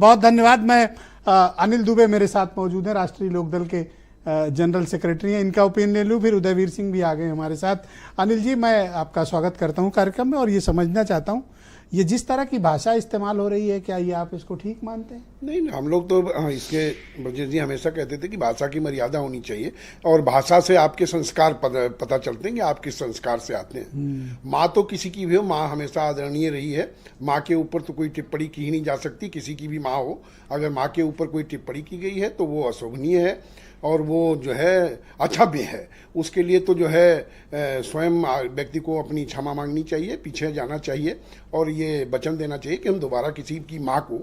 बहुत धन्यवाद। मैं अनिल दुबे मेरे साथ मौजूद हैं, राष्ट्रीय लोकदल के जनरल सेक्रेटरी हैं। इनका ओपिनियन ले लूँ, फिर उदयवीर सिंह भी आ गए हमारे साथ। अनिल जी, मैं आपका स्वागत करता हूं कार्यक्रम में और ये समझना चाहता हूं, ये जिस तरह की भाषा इस्तेमाल हो रही है, क्या ये आप इसको ठीक मानते हैं? नहीं, हम लोग तो इसके ब्रजेश जी हमेशा कहते थे कि भाषा की मर्यादा होनी चाहिए और भाषा से आपके संस्कार पता चलते हैं कि आप किस संस्कार से आते हैं। माँ तो किसी की भी हो, माँ हमेशा आदरणीय रही है। माँ के ऊपर तो कोई टिप्पणी की ही नहीं जा सकती, किसी की भी माँ हो। अगर माँ के ऊपर कोई टिप्पणी की गई है तो वो अशोभनीय है और वो जो है अक्षम्य है। उसके लिए तो जो है स्वयं व्यक्ति को अपनी क्षमा मांगनी चाहिए, पीछे जाना चाहिए और ये वचन देना चाहिए कि हम दोबारा किसी की माँ को,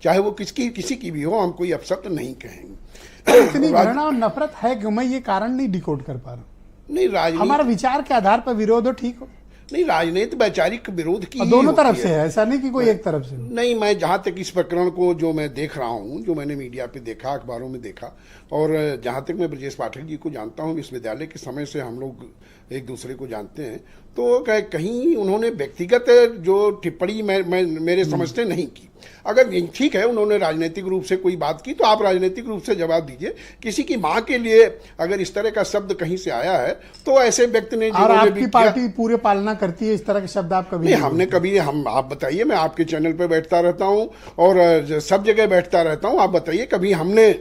चाहे वो किसी की भी हो, हम कोई अपशब्द नहीं कहेंगे। इतनी घृणा और नफरत है क्यों? मैं ये कारण नहीं डिकोड कर पा रहा हूँ। नहीं, हमारा विचार के आधार पर विरोध हो, ठीक हो, नहीं, राजनीति वैचारिक विरोध की दोनों तरफ से है, ऐसा नहीं कि कोई एक तरफ से। नहीं, मैं जहां तक इस प्रकरण को जो मैं देख रहा हूं, जो मैंने मीडिया पे देखा, अखबारों में देखा, और जहां तक मैं ब्रजेश पाठक जी को जानता हूं, विश्वविद्यालय के समय से हम लोग एक दूसरे को जानते हैं, तो कहीं उन्होंने व्यक्तिगत जो टिप्पणी मेरे समझ से नहीं की। अगर ठीक है, उन्होंने राजनीतिक रूप से कोई बात की तो आप राजनीतिक रूप से जवाब दीजिए। किसी की माँ के लिए अगर इस तरह का शब्द कहीं से आया है तो ऐसे व्यक्ति ने, और आपकी पार्टी पूरे पालना करती है, इस तरह के शब्द आप कभी नहीं, हमने कभी, आप बताइए, मैं आपके चैनल पे बैठता रहता हूँ और सब जगह बैठता रहता हूँ, आप बताइए कभी हमने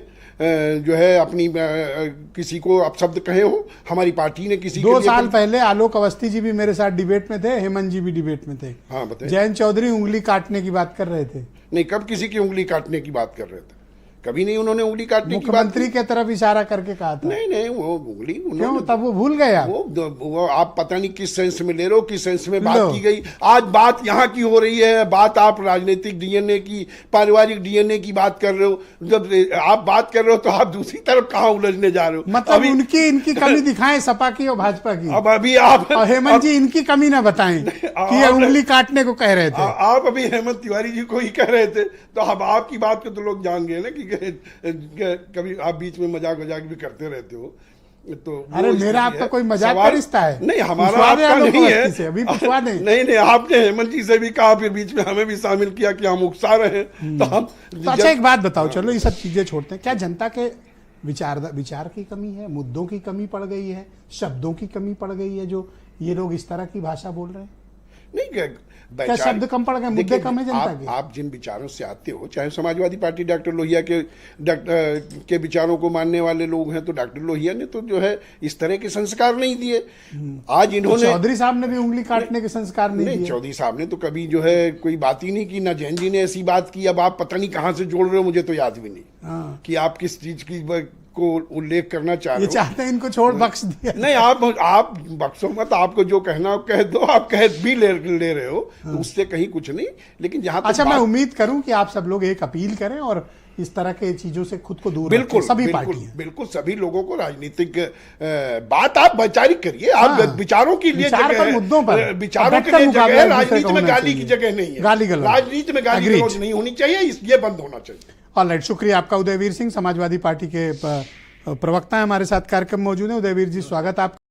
जो है अपनी किसी को अपशब्द कहे हो? हमारी पार्टी ने किसी 2 साल पहले आलोक अवस्थी जी भी मेरे साथ डिबेट में थे, हेमंत जी भी डिबेट में थे। हाँ, बताइए। जयंत चौधरी उंगली काटने की बात कर रहे थे। नहीं, कब किसी की उंगली काटने की बात कर रहे थे? कभी नहीं उन्होंने उंगली काटने की बात। मुख्यमंत्री के तरफ इशारा करके कहा था। नहीं, वो उंगली क्यों? तब वो भूल गए? वो आप पता नहीं किस सेंस में ले रहे हो, किस सेंस में बात की गई। आज बात यहाँ की हो रही है, बात आप राजनीतिक डीएनए की, पारिवारिक डीएनए की बात कर रहे हो। जब आप बात कर रहे हो तो आप दूसरी तरफ कहाँ उलझने जा रहे हो? मतलब उनकी इनकी कमी दिखाएं, सपा की और भाजपा की। अब अभी आप हेमंत जी इनकी कमी ना बताएं कि उंगली काटने को कह रहे थे। आप अभी हेमंत तिवारी जी को ही कह रहे थे, तो अब आपकी बात को तो लोग जान गए ना कि कभी आप बीच में मजाक भी करते रहते हो। तो अरे मेरा आपका कोई मजाक का रिश्ता है? नहीं, हमारा आपका नहीं है। अभी पूछवा दें। नहीं, आपने हेमंत जी से भी कहा, फिर बीच में हमें भी शामिल किया कि हम उकसा रहे हैं। तो हम अच्छा, एक बात बताओ, चलो ये सब चीजें छोड़ते हैं, क्या जनता के विचार की कमी है, मुद्दों की कमी पड़ गई है, शब्दों की कमी पड़ गई है, जो ये लोग इस तरह की भाषा बोल रहे हैं? नहीं, क्या शब्द कम पड़ गए, मुद्दे कम है जनता के? आप जिन विचारों से आते हो, चाहे समाजवादी पार्टी डॉक्टर लोहिया के विचारों को मानने वाले लोग हैं, तो डॉक्टर लोहिया ने तो जो है इस तरह के संस्कार नहीं दिए। आज इन्होंने, चौधरी साहब ने भी उंगली काटने के संस्कार नहीं दिए। चौधरी साहब ने तो कभी जो है कोई बात ही नहीं की, ना जैन जी ने ऐसी बात की। अब आप पता नहीं कहाँ से जोड़ रहे हो, मुझे तो याद भी नहीं कि आप किस चीज की को उल्लेख करना चाह रहे हो। ये चाहते हैं इनको छोड़ बख्श दिया। नहीं, आप बख्शो मत, आपको जो कहना कह दो, आप कह भी ले रहे हो, तो उससे कहीं कुछ नहीं। लेकिन जहां अच्छा, मैं उम्मीद करूं कि आप सब लोग एक अपील करें और इस तरह के चीजों से खुद को दूर रखें, सभी पार्टियां। बिल्कुल सभी लोगों को राजनीतिक बात आप वैचारिक करिए, आप विचारों के लिए जगह, मुद्दों पर विचारों के लिए जगह है। राजनीति में गाली की जगह नहीं है, राजनीति में गाली गलौज नहीं होनी चाहिए, ये बंद होना चाहिए। ऑलराइट, शुक्रिया आपका। उदयवीर सिंह समाजवादी पार्टी के प्रवक्ता है, हमारे साथ कार्यक्रम मौजूद है। उदयवीर जी, स्वागत आपका।